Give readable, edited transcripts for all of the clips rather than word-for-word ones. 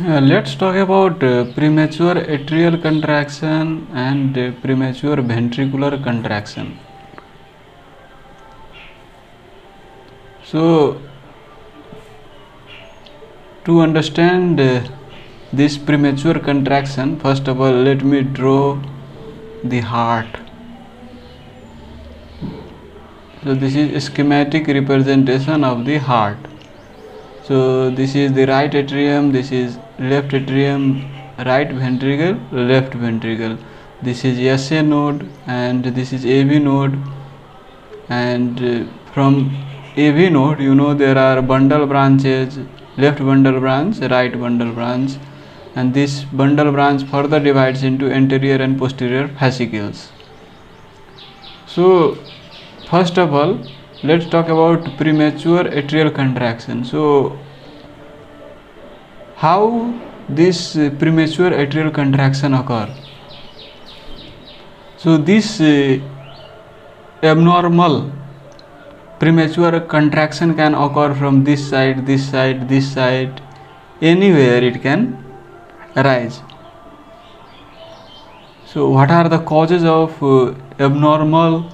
Let's talk about premature atrial contraction and premature ventricular contraction. So, to understand this premature contraction, first of all, let me draw the heart. So, this is a schematic representation of the heart. So, this is the right atrium, this is left atrium, right ventricle, left ventricle. This is SA node and this is AV node, and from AV node there are bundle branches, left bundle branch, right bundle branch, and this bundle branch further divides into anterior and posterior fascicles. So first of all, let's talk about premature atrial contraction. So how this premature atrial contraction occur? So this abnormal premature contraction can occur from this side, this side, this side, anywhere it can arise. So what are the causes of abnormal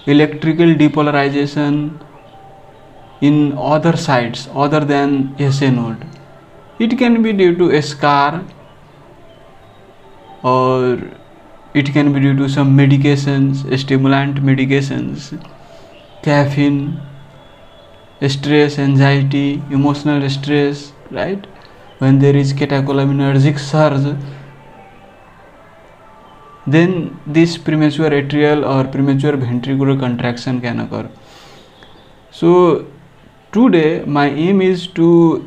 electrical depolarization in other sites other than SA node? It can be due to a scar, or it can be due to some medications, stimulant medications, caffeine, stress, anxiety, emotional stress, right? When there is catecholaminergic surge, then this premature atrial or premature ventricular contraction can occur. So today my aim is to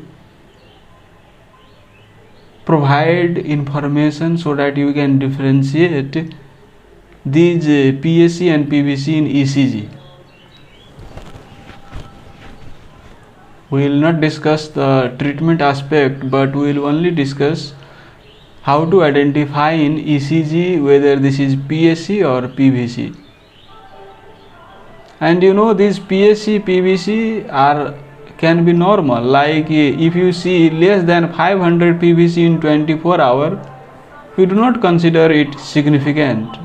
provide information so that you can differentiate these PAC and PVC in ECG. We will not discuss the treatment aspect, but we will only discuss how to identify in ECG whether this is PAC or PVC. And these PAC, PVC can be normal, like if you see less than 500 PVC in 24 hours, we do not consider it significant,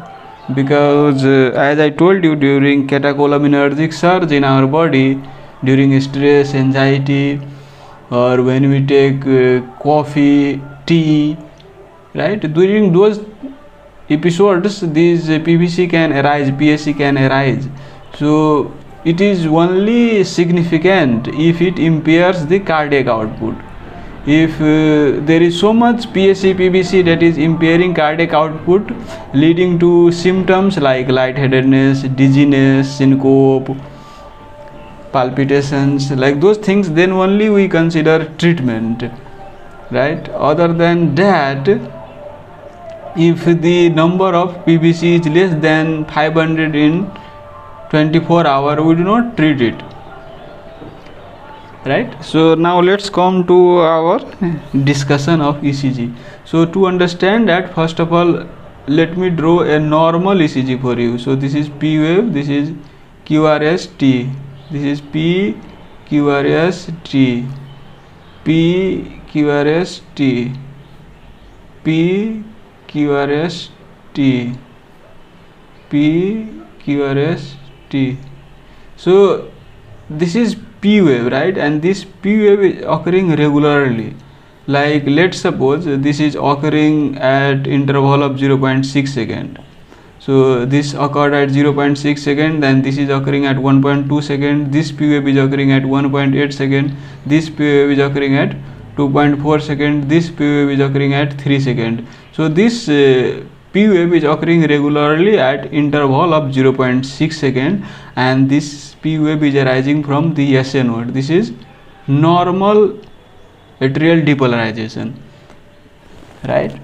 because as I told you, during catecholaminergic surge in our body, during stress, anxiety, or when we take coffee, tea, right, during those episodes these PVC can arise, PAC can arise. So it is only significant if it impairs the cardiac output. If there is so much PAC, PVC that is impairing cardiac output, leading to symptoms like lightheadedness, dizziness, syncope, palpitations, like those things, then only we consider treatment, right? Other than that, if the number of PVC is less than 500 in 24 hours, we do not treat it, right? So now let's come to our discussion of ECG. So to understand that, first of all, let me draw a normal ECG for you. So this is P wave, this is QRST, this is PQRST, PQRST, PQRST, PQRST. So this is P wave, right? And this P wave is occurring regularly. Like let's suppose this is occurring at interval of 0.6 second. So this occurred at 0.6 second, then this is occurring at 1.2 second, this P wave is occurring at 1.8 second, this P wave is occurring at 2.4 second, this P wave is occurring at 3 second. So this P wave is occurring regularly at interval of 0.6 second, and this P wave is arising from the SA node. This is normal atrial depolarization, right?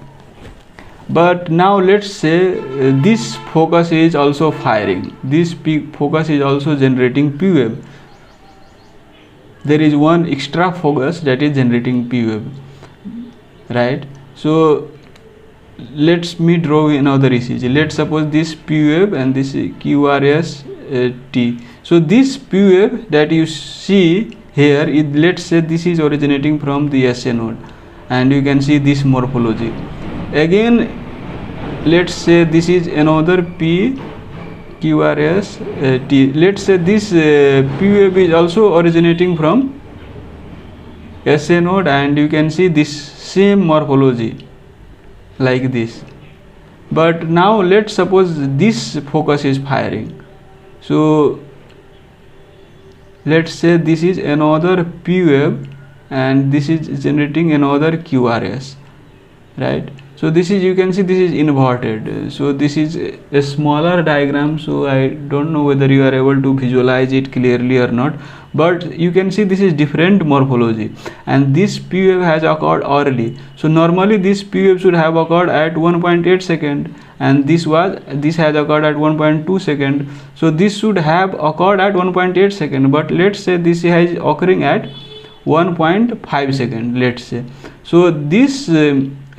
But now let's say this focus is also firing, this focus is also generating P wave. There is one extra focus that is generating P wave, right? So let me draw another ECG. Let's suppose this P wave and this QRST. So this P wave that you see here is, let's say this is originating from the SA node, and you can see this morphology. Again, let's say this is another P QRS T. Let's say this P wave is also originating from SA node, and you can see this same morphology like this. But now let's suppose this focus is firing. So let's say this is another P wave and this is generating another QRS, right? So this is, you can see this is inverted. So this is a smaller diagram, so I don't know whether you are able to visualize it clearly or not, but you can see this is different morphology, and this P wave has occurred early. So normally this P wave should have occurred at 1.8 second, and this has occurred at 1.2 second. So this should have occurred at 1.8 second, but let's say this is occurring at 1.5 second, let's say. So this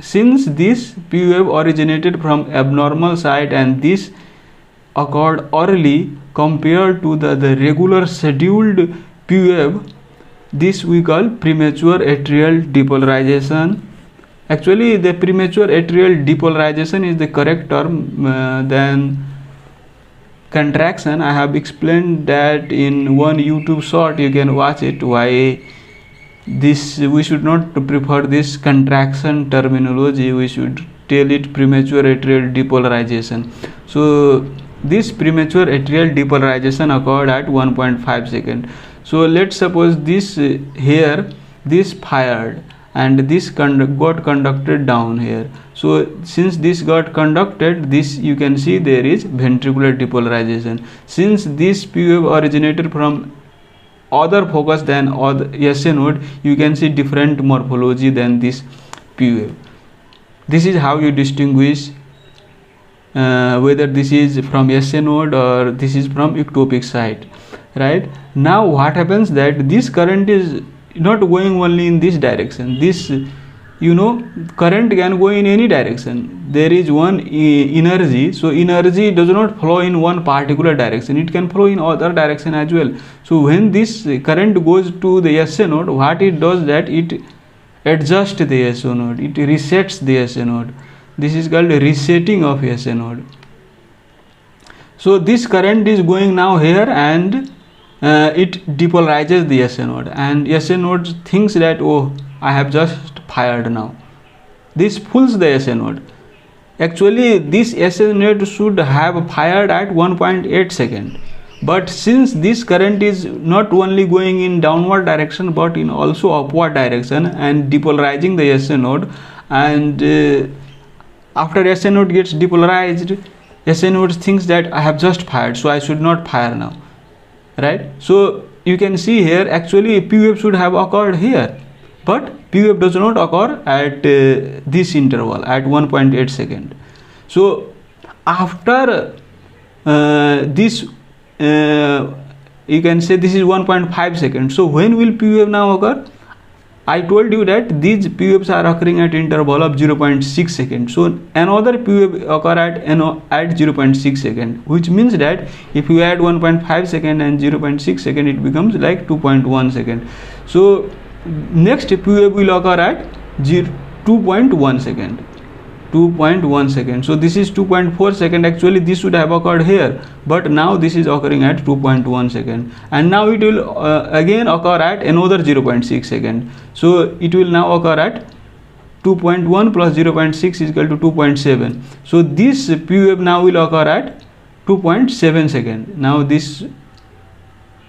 since this P wave originated from abnormal site and this occurred early compared to the regular scheduled P wave, this we call premature atrial depolarization. Actually, the premature atrial depolarization is the correct term than contraction. I have explained that in one YouTube short, you can watch it, why this we should not prefer this contraction terminology, we should tell it premature atrial depolarization. So this premature atrial depolarization occurred at 1.5 second. So let's suppose this here, this fired and this got conducted down here. So since this got conducted, this you can see there is ventricular depolarization. Since this P wave originated from other focus than other SA node, you can see different morphology than this P wave. This is how you distinguish whether this is from SA node or this is from ectopic site, right? Now what happens that this current is not going only in this direction. This, you know, current can go in any direction. There is one energy, so energy does not flow in one particular direction, it can flow in other direction as well. So when this current goes to the SA node, what it does that it adjusts the SA node, it resets the SA node. This is called resetting of SA node. So this current is going now here and it depolarizes the SA node, and SA node thinks that, oh, I have just fired now. This fools the SA node. Actually this SA node should have fired at 1.8 second, but since this current is not only going in downward direction but in also upward direction and depolarizing the SA node, and after SA node gets depolarized, SA node thinks that I have just fired, so I should not fire now, right? So you can see here actually P wave should have occurred here, but P wave does not occur at this interval at 1.8 second. So after this you can say this is 1.5 seconds. So when will P wave now occur? I told you that these P waves are occurring at interval of 0.6 seconds. So another P wave occur at 0.6 second, which means that if you add 1.5 second and 0.6 second, it becomes like 2.1 second. So next P wave will occur at 2.1 second. 2.1 second. So this is 2.4 second. Actually this should have occurred here, but now this is occurring at 2.1 second, and now it will again occur at another 0.6 second. So it will now occur at 2.1 plus 0.6 is equal to 2.7. So this P wave now will occur at 2.7 second. Now this,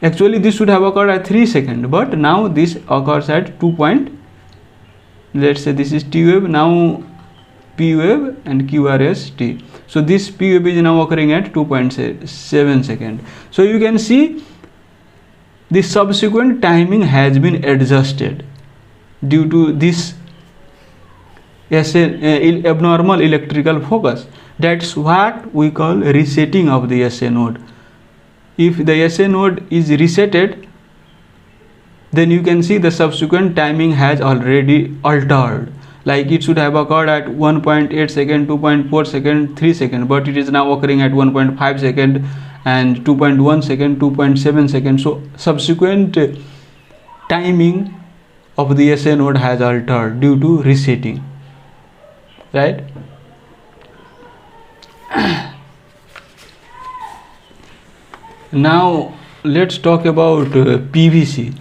actually this should have occurred at 3 second, but now this occurs at 2. Let's say this is T wave, now P wave and QRS T. So this P wave is now occurring at 2.7 second. So you can see the subsequent timing has been adjusted due to this abnormal electrical focus. That's what we call resetting of the SA node. If the SA node is resetted, then you can see the subsequent timing has already altered. Like it should have occurred at 1.8 second, 2.4 second, 3 second, but it is now occurring at 1.5 second and 2.1 second, 2.7 second. So subsequent timing of the SA node has altered due to resetting, right? Now let's talk about PVC.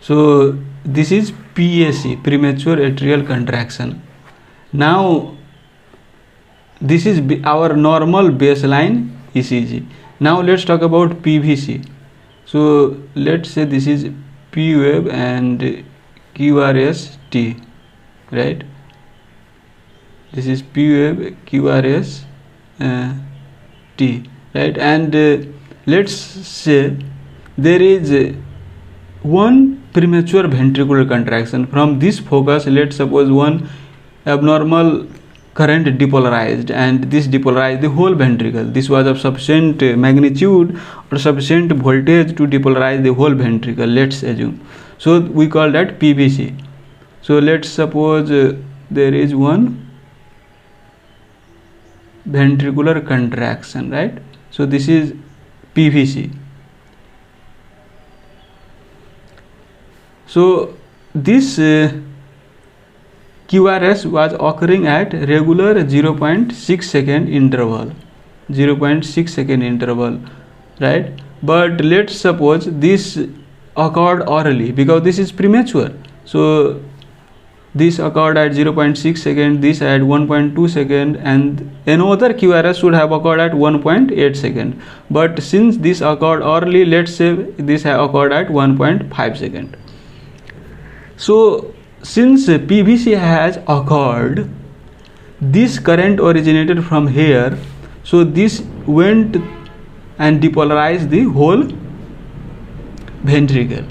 So this is PAC, premature atrial contraction. Now this is our normal baseline ECG. Now let's talk about PVC. So let's say this is P wave and QRS T, right? This is P wave, QRS T, right? And let's say there is one premature ventricular contraction. From this focus, let's suppose one abnormal current depolarized, and this depolarized the whole ventricle. This was of sufficient magnitude or sufficient voltage to depolarize the whole ventricle, let's assume. So we call that PVC. So let's suppose there is one ventricular contraction, right? So this is PVC. So this QRS was occurring at regular 0.6 second interval, 0.6 second interval, right? But let's suppose this occurred orally, because this is premature. So this occurred at 0.6 second, this at 1.2 second, and another QRS should have occurred at 1.8 second. But since this occurred orally, let's say this occurred at 1.5 second. So since PVC has occurred, this current originated from here, so this went and depolarized the whole ventricle,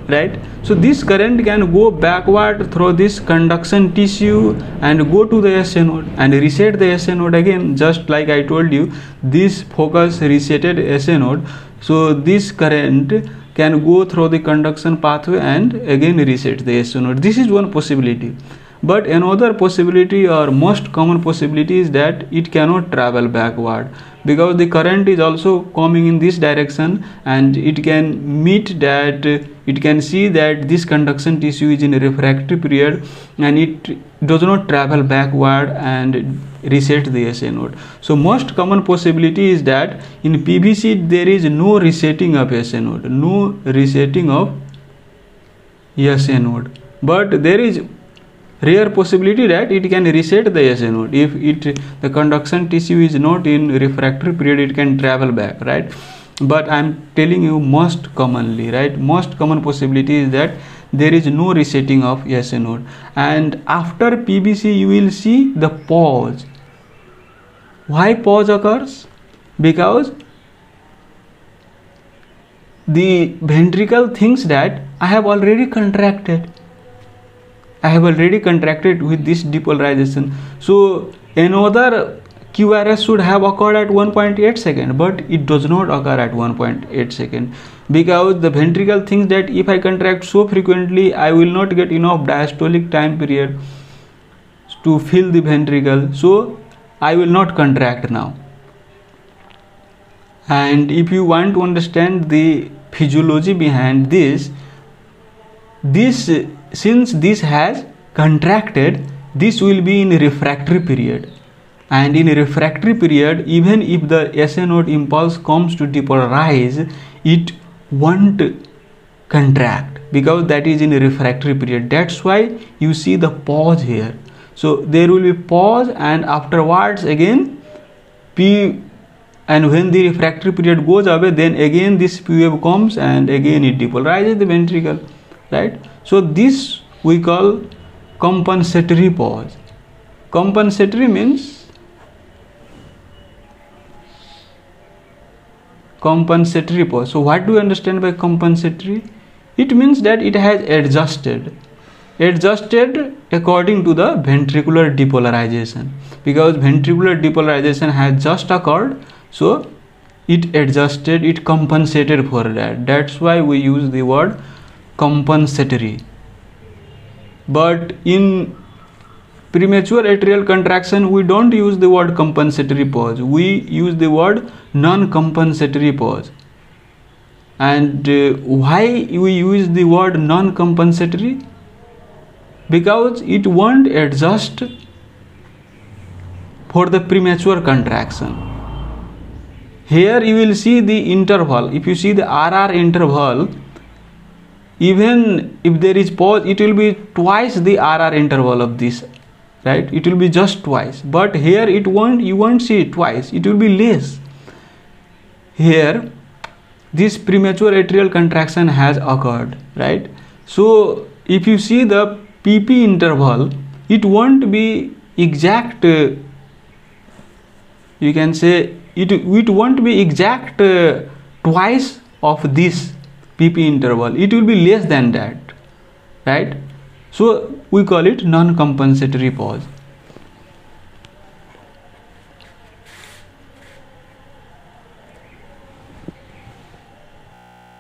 right? So this current can go backward through this conduction tissue and go to the SA node and reset the SA node again, just like I told you, this focus resetted SA node. So this current can go through the conduction pathway and again reset the SA node. This is one possibility. But another possibility, or most common possibility, is that it cannot travel backward, because the current is also coming in this direction, and it can meet that, it can see that this conduction tissue is in a refractory period and it does not travel backward and reset the SA node. So most common possibility is that in PVC there is no resetting of SA node, no resetting of SA node, but there is rare possibility that it can reset the SA node. If the conduction tissue is not in refractory period, it can travel back, right? But I'm telling you most commonly, right? Most common possibility is that there is no resetting of SA node. And after PVC you will see the pause. Why pause occurs? Because the ventricle thinks that I have already contracted. I have already contracted with this depolarization. So another QRS should have occurred at 1.8 second, but it does not occur at 1.8 second, because the ventricle thinks that if I contract so frequently, I will not get enough diastolic time period to fill the ventricle, so I will not contract now. And if you want to understand the physiology behind this, since this has contracted, this will be in refractory period, and in a refractory period, even if the SA node impulse comes to depolarize, it won't contract, because that is in a refractory period. That's why you see the pause here. So there will be pause, and afterwards again and when the refractory period goes away, then again this P wave comes and again it depolarizes the ventricle, right? So this we call compensatory pause. Compensatory means compensatory pause. So what do you understand by compensatory? It means that it has adjusted according to the ventricular depolarization, because ventricular depolarization has just occurred, so it adjusted, it compensated for that. That's why we use the word compensatory. But in premature atrial contraction, we don't use the word compensatory pause, we use the word non-compensatory pause. And why we use the word non-compensatory? because it won't adjust for the premature contraction. Here you will see the interval. If you see the RR interval, even if there is pause, it will be twice the RR interval of this, right? It will be just twice, but here you won't see it twice, it will be less. Here this premature atrial contraction has occurred, right? So if you see the PP interval, it won't be exact, you can say it won't be exact twice of this PP interval, it will be less than that, right? So we call it non-compensatory pause.